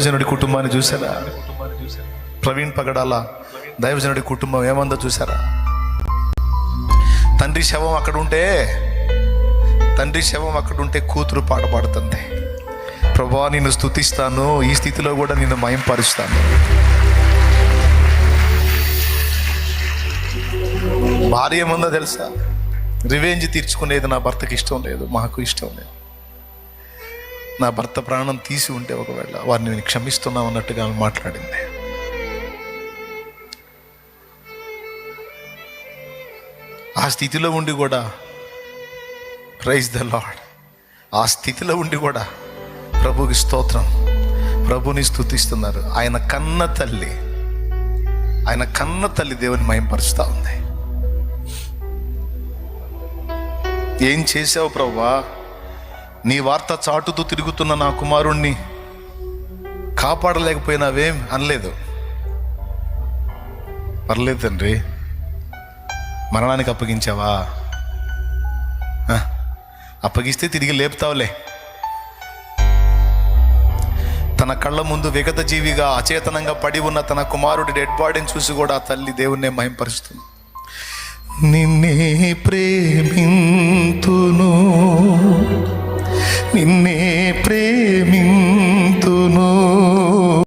దైవజనుడి కుటుంబాన్ని చూసారా? ప్రవీణ్ పగడాల దైవజనుడి కుటుంబం ఏమందో చూసారా? తండ్రి శవం అక్కడుంటే కూతురు పాట పాడుతుంది, ప్రభువా నిన్ను స్తుతిస్తాను, ఈ స్థితిలో కూడా నిన్ను మహింపరుస్తాను. భార్య ఏముందో తెలుసా? రివెంజ్ తీర్చుకునేది నా భర్తకి ఇష్టం లేదు, మాకు ఇష్టం లేదు. నా భర్త ప్రాణం తీసి ఉంటే ఒకవేళ వారిని నేను క్షమిస్తున్నాం అన్నట్టుగా మాట్లాడింది. ఆ స్థితిలో ఉండి కూడా, ప్రైజ్ ద లార్డ్, ఆ స్థితిలో ఉండి కూడా ప్రభుకి స్తోత్రం, ప్రభుని స్తుతిస్తున్నారు. ఆయన కన్న తల్లి దేవుని మహింపరుస్తూ ఉంది. ఏం చేసావు ప్రభువా? నీ వార్త చాటుతూ తిరుగుతున్న నా కుమారుణ్ణి కాపాడలేకపోయినావేం అనలేదు. పర్లేదు తండ్రి, మరణానికి అప్పగించావా? అప్పగిస్తే తిరిగి లేపుతావులే. తన కళ్ళ ముందు విగత జీవిగా అచేతనంగా పడి ఉన్న తన కుమారుడి డెడ్ బాడీని చూసి కూడా ఆ తల్లి దేవుణ్ణి మహింపరుస్తుంది. నిన్నే ప్రేమి